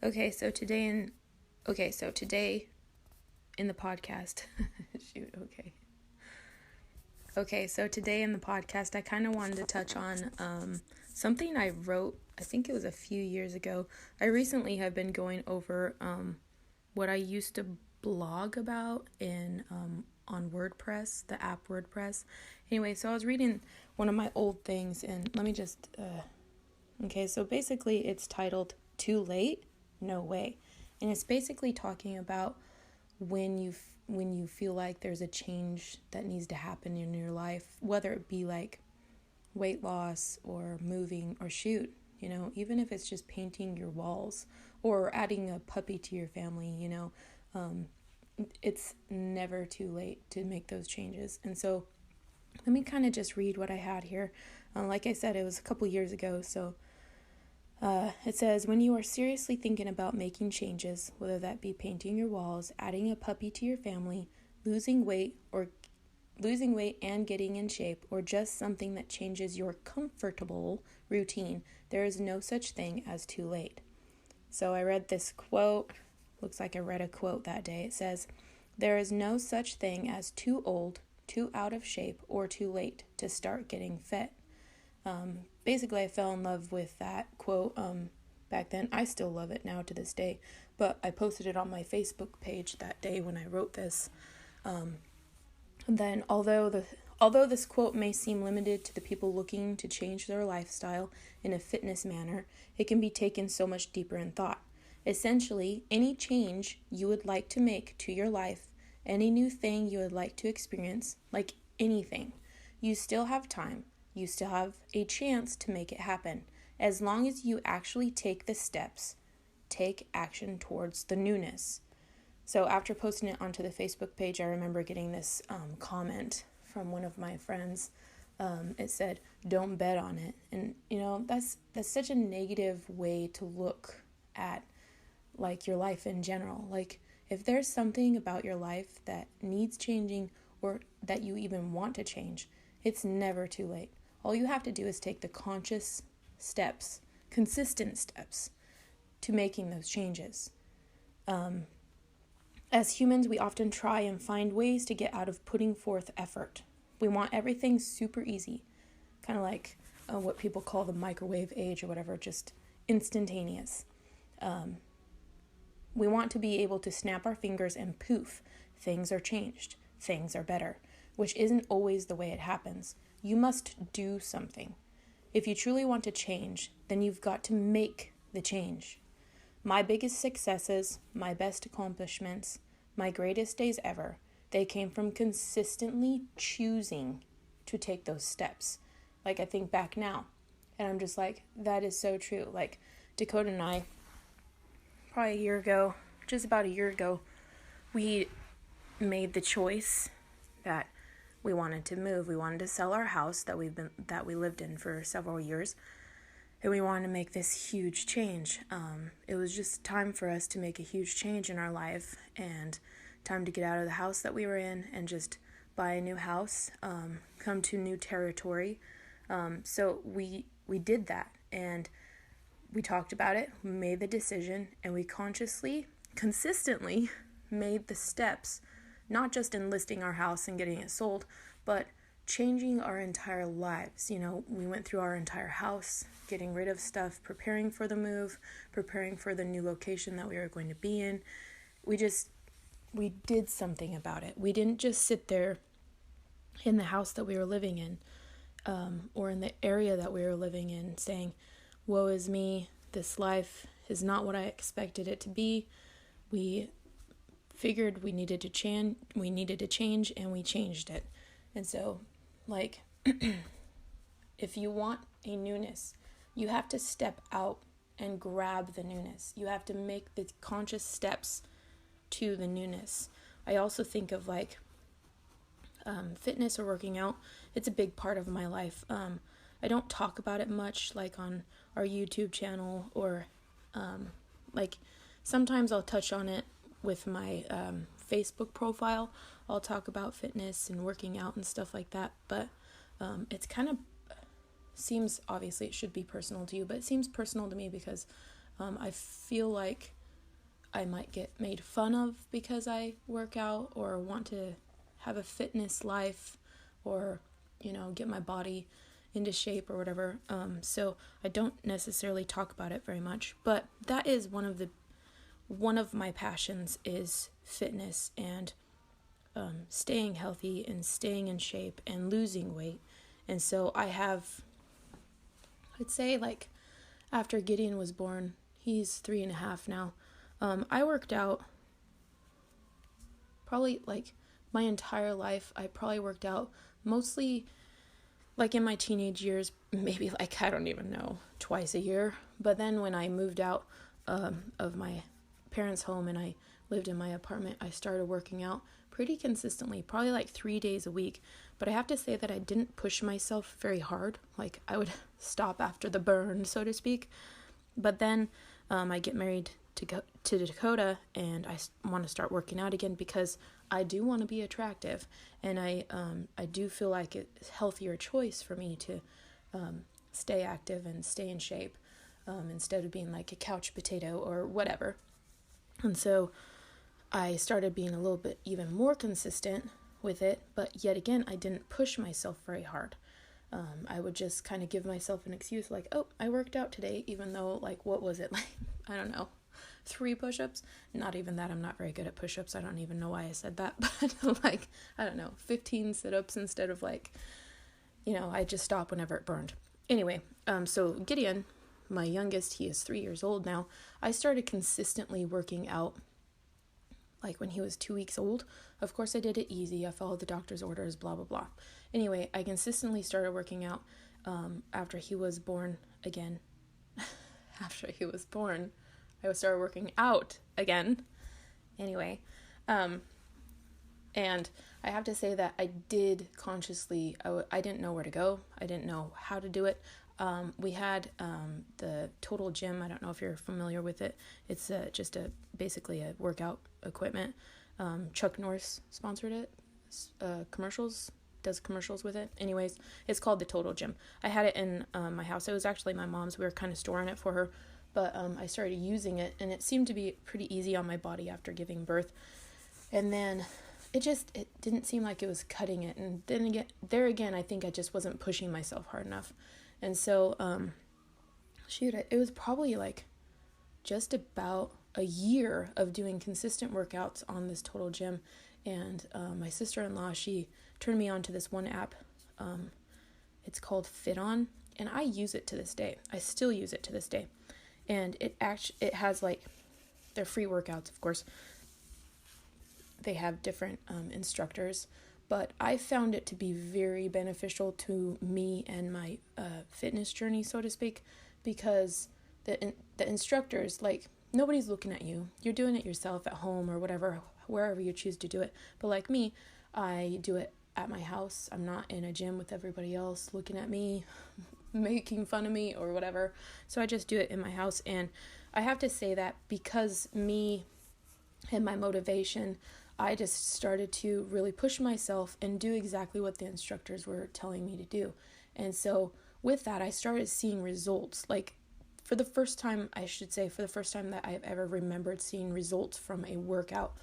Okay, so today in the podcast, so today in the podcast, I kind of wanted to touch on something I wrote, I think it was a few years ago. I recently have been going over what I used to blog about on WordPress, the app WordPress. Anyway, so I was reading one of my old things, and let me just, so basically it's titled Too Late? No Way. And it's basically talking about when you feel like there's a change that needs to happen in your life, whether it be like weight loss or moving or even if it's just painting your walls or adding a puppy to your family, it's never too late to make those changes. And so let me kind of just read what I had here. Like I said, it was a couple years ago, so it says, when you are seriously thinking about making changes, whether that be painting your walls, adding a puppy to your family, losing weight and getting in shape, or just something that changes your comfortable routine, there is no such thing as too late. So I read this quote. Looks like I read a quote that day. It says, there is no such thing as too old, too out of shape, or too late to start getting fit. Basically, I fell in love with that quote back then. I still love it now to this day, but I posted it on my Facebook page that day when I wrote this. Then, although this quote may seem limited to the people looking to change their lifestyle in a fitness manner, it can be taken so much deeper in thought. Essentially, any change you would like to make to your life, any new thing you would like to experience, like anything, you still have time. You still have a chance to make it happen, as long as you actually take the steps, take action towards the newness. So after posting it onto the Facebook page, I remember getting this comment from one of my friends. It said, "Don't bet on it," and that's such a negative way to look at like your life in general. Like if there's something about your life that needs changing or that you even want to change, it's never too late. All you have to do is take the conscious steps, consistent steps, to making those changes. As humans, we often try and find ways to get out of putting forth effort. We want everything super easy, kind of like what people call the microwave age or whatever, just instantaneous. We want to be able to snap our fingers and poof, things are changed, things are better, which isn't always the way it happens. You must do something. If you truly want to change, then you've got to make the change. My biggest successes, my best accomplishments, my greatest days ever, they came from consistently choosing to take those steps. Like I think back now, and I'm just like, that is so true. Like Dakota and I, probably just about a year ago, we made the choice that we wanted to move. We wanted to sell our house that we lived in for several years, and we wanted to make this huge change. It was just time for us to make a huge change in our life, and time to get out of the house that we were in and just buy a new house, come to new territory. So we did that, and we talked about it, we made the decision, and we consistently made the steps, not just in listing our house and getting it sold, but changing our entire lives. We went through our entire house, getting rid of stuff, preparing for the move, preparing for the new location that we were going to be in. We did something about it. We didn't just sit there in the house that we were living in, or in the area that we were living in saying, woe is me, this life is not what I expected it to be. We figured we needed to change, and we changed it. And so, like, if you want a newness, you have to step out and grab the newness. You have to make the conscious steps to the newness. I also think of like fitness or working out. It's a big part of my life. I don't talk about it much, like on our YouTube channel, or like sometimes I'll touch on it with my Facebook profile. I'll talk about fitness and working out and stuff like that, but it's kind of seems, obviously it should be personal to you, but it seems personal to me because I feel like I might get made fun of because I work out or want to have a fitness life or, get my body into shape or whatever. So I don't necessarily talk about it very much, but that is one of my passions is fitness and staying healthy and staying in shape and losing weight. And so I'd say like after Gideon was born, he's 3.5 now. I worked out probably like my entire life. I probably worked out mostly like in my teenage years, maybe like, I don't even know, twice a year. But then when I moved out of my parents' home and I lived in my apartment, I started working out pretty consistently, probably like 3 days a week. But I have to say that I didn't push myself very hard. Like I would stop after the burn, so to speak. But then I get married to Dakota, and I want to start working out again because I do want to be attractive, and I do feel like it's a healthier choice for me to stay active and stay in shape instead of being like a couch potato or whatever. And so I started being a little bit even more consistent with it, but yet again, I didn't push myself very hard. I would just kind of give myself an excuse like, oh, I worked out today, even though like, what was it? Like, I don't know, 3 push-ups? Not even that. I'm not very good at push-ups. I don't even know why I said that, but like, I don't know, 15 sit-ups instead of like, I just stop whenever it burned. Anyway, so Gideon, my youngest, he is 3 years old now. I started consistently working out like when he was 2 weeks old. Of course, I did it easy. I followed the doctor's orders, blah, blah, blah. Anyway, I consistently started working out after he was born again. After he was born, I started working out again. Anyway, and I have to say that I did consciously, I didn't know where to go. I didn't know how to do it. We had the Total Gym. I don't know if you're familiar with it. It's just basically a workout equipment. Chuck Norris sponsored it. Does commercials with it. Anyways, it's called the Total Gym. I had it in my house. It was actually my mom's. We were kind of storing it for her, but I started using it, and it seemed to be pretty easy on my body after giving birth. And then it didn't seem like it was cutting it. And then again, I think I just wasn't pushing myself hard enough. And so, it was probably like just about a year of doing consistent workouts on this Total Gym. And my sister-in-law, she turned me on to this one app. It's called Fit On, and I use it to this day. I still use it to this day. And it has like, they're free workouts, of course. They have different instructors. But I found it to be very beneficial to me and my fitness journey, so to speak, because the instructors, like, nobody's looking at you. You're doing it yourself at home or whatever, wherever you choose to do it. But like me, I do it at my house. I'm not in a gym with everybody else looking at me, making fun of me or whatever. So I just do it in my house. And I have to say that because me and my motivation, I just started to really push myself and do exactly what the instructors were telling me to do. And so with that, I started seeing results. Like for the first time that I've ever remembered seeing results from a workout.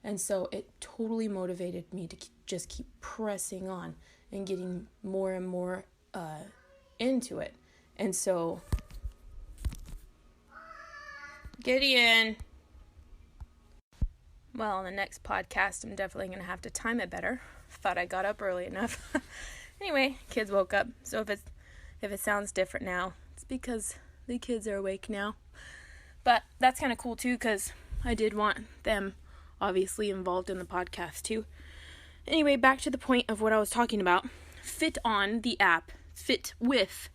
And so it totally motivated me to just keep pressing on and getting more and more into it. And so, Gideon. Well, in the next podcast, I'm definitely going to have to time it better. Thought I got up early enough. Anyway, kids woke up. So if it sounds different now, it's because the kids are awake now. But that's kind of cool too, because I did want them obviously involved in the podcast too. Anyway, back to the point of what I was talking about. Fit On, the app, fit with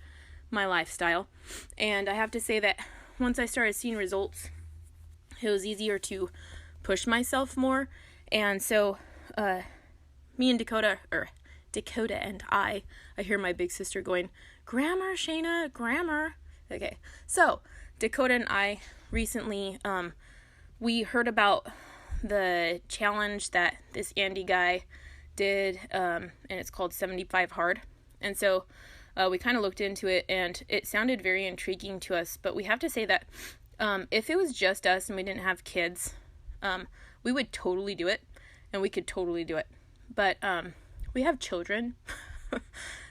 my lifestyle. And I have to say that once I started seeing results, it was easier to push myself more. And so me and Dakota and I hear my big sister going, grammar, Shayna, grammar. Okay, so Dakota and I recently, we heard about the challenge that this Andy guy did, and it's called 75 Hard. And so we kind of looked into it, and it sounded very intriguing to us. But we have to say that If it was just us and we didn't have kids, we would totally do it, and we could totally do it. But we have children.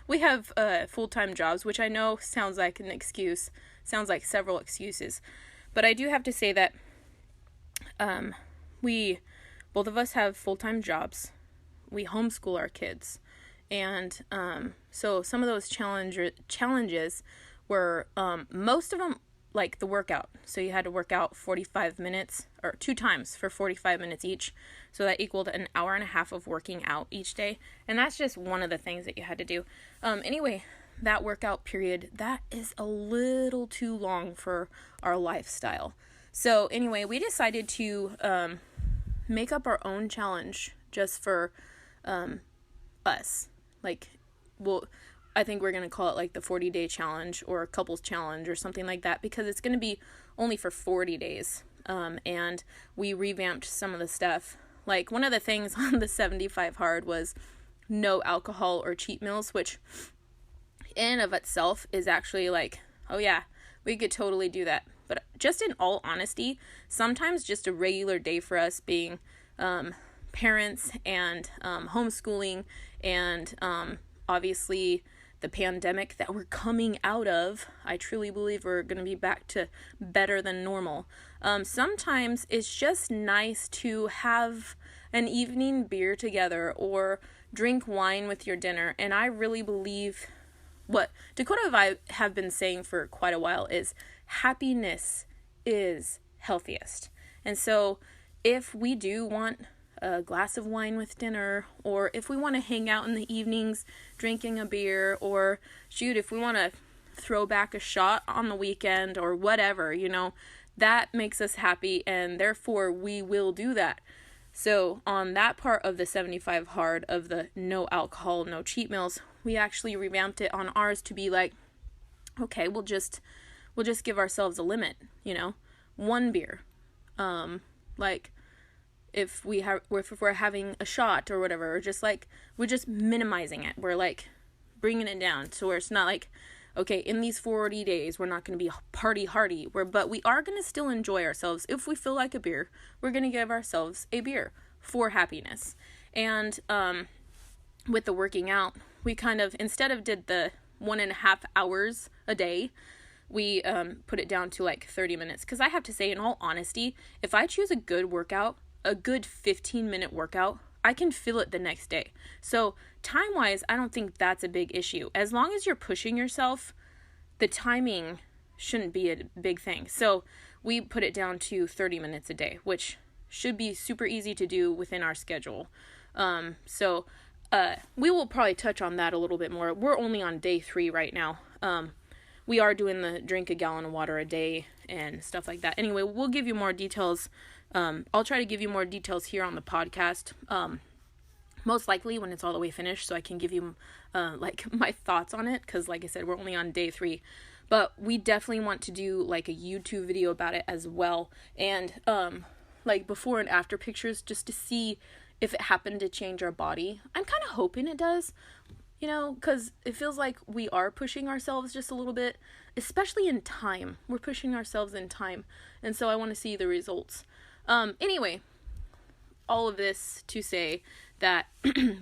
We have full-time jobs, which I know sounds like an excuse, sounds like several excuses. But I do have to say that both of us have full-time jobs. We homeschool our kids. And so some of those challenges were, most of them, like the workout. So you had to work out 45 minutes, or 2 times for 45 minutes each. So that equaled an hour and a half of working out each day. And that's just one of the things that you had to do. Anyway, that workout period, that is a little too long for our lifestyle. So anyway, we decided to make up our own challenge just for us. Like, I think we're going to call it like the 40-day challenge or couples challenge or something like that, because it's going to be only for 40 days. And we revamped some of the stuff. Like, one of the things on the 75 hard was no alcohol or cheat meals, which in and of itself is actually like, oh yeah, we could totally do that. But just in all honesty, sometimes just a regular day for us being parents and homeschooling and obviously the pandemic that we're coming out of, I truly believe we're going to be back to better than normal. Sometimes it's just nice to have an evening beer together or drink wine with your dinner. And I really believe what Dakota and I have been saying for quite a while is happiness is healthiest. And so if we do want a glass of wine with dinner, or if we want to hang out in the evenings drinking a beer, or shoot, if we want to throw back a shot on the weekend or whatever, that makes us happy, and therefore we will do that. So on that part of the 75 hard of the no alcohol, no cheat meals, we actually revamped it on ours to be like, okay, we'll just give ourselves a limit, 1 beer. Like, if we're having a shot or whatever, or just like, we're just minimizing it. We're like bringing it down so where it's not like, okay, in these 40 days, we're not going to be party hardy, but we are going to still enjoy ourselves. If we feel like a beer, we're going to give ourselves a beer for happiness. And with the working out, we kind of, instead of did the 1.5 hours a day, we put it down to like 30 minutes. Because I have to say, in all honesty, if I choose a good workout, a good 15-minute workout, I can feel it the next day. So time-wise, I don't think that's a big issue. As long as you're pushing yourself, the timing shouldn't be a big thing. So we put it down to 30 minutes a day, which should be super easy to do within our schedule. So we will probably touch on that a little bit more. We're only on day 3 right now. We are doing the drink a gallon of water a day and stuff like that. Anyway, we'll give you more details. I'll try to give you more details here on the podcast, most likely when it's all the way finished, so I can give you, like, my thoughts on it, because, like I said, we're only on day 3, but we definitely want to do, like, a YouTube video about it as well, and, like, before and after pictures, just to see if it happened to change our body. I'm kind of hoping it does, because it feels like we are pushing ourselves just a little bit, especially in time. We're pushing ourselves in time, and so I want to see the results. Anyway, all of this to say that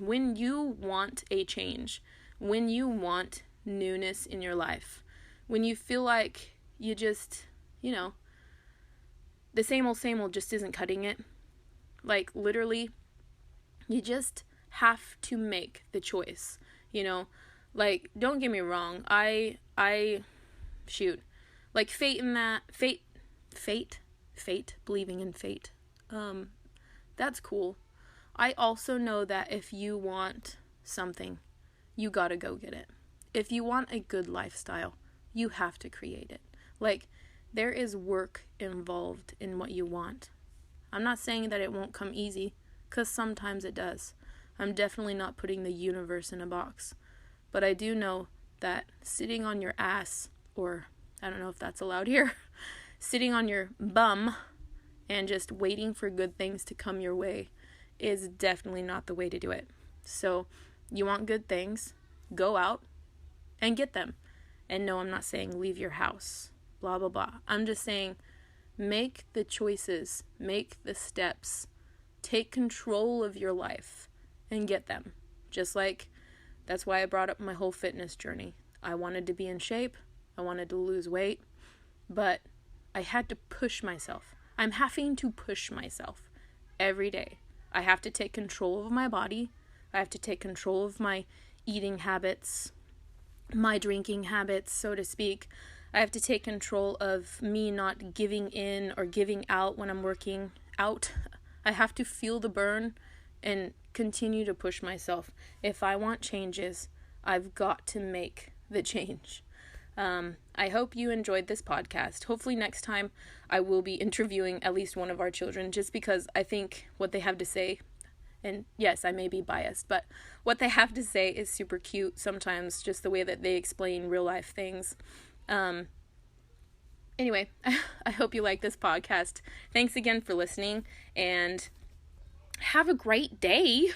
when you want a change, when you want newness in your life, when you feel like you just, the same old just isn't cutting it, like literally, you just have to make the choice, like, don't get me wrong, I like fate, believing in fate, that's cool. I also know that if you want something, you gotta go get it. If you want a good lifestyle, you have to create it. Like, there is work involved in what you want. I'm not saying that it won't come easy, because sometimes it does. I'm definitely not putting the universe in a box. But I do know that sitting on your ass, or I don't know if that's allowed here, sitting on your bum and just waiting for good things to come your way is definitely not the way to do it. So, you want good things, go out and get them. And no, I'm not saying leave your house, blah, blah, blah. I'm just saying Make the choices, make the steps, take control of your life and get them. Just like, that's why I brought up my whole fitness journey. I wanted to be in shape. I wanted to lose weight, but I had to push myself. I'm having to push myself every day. I have to take control of my body. I have to take control of my eating habits, my drinking habits, so to speak. I have to take control of me not giving in or giving out when I'm working out. I have to feel the burn and continue to push myself. If I want changes, I've got to make the change. I hope you enjoyed this podcast. Hopefully next time I will be interviewing at least one of our children, just because I think what they have to say, and yes, I may be biased, but what they have to say is super cute sometimes, just the way that they explain real life things. Anyway, I hope you like this podcast. Thanks again for listening, and have a great day.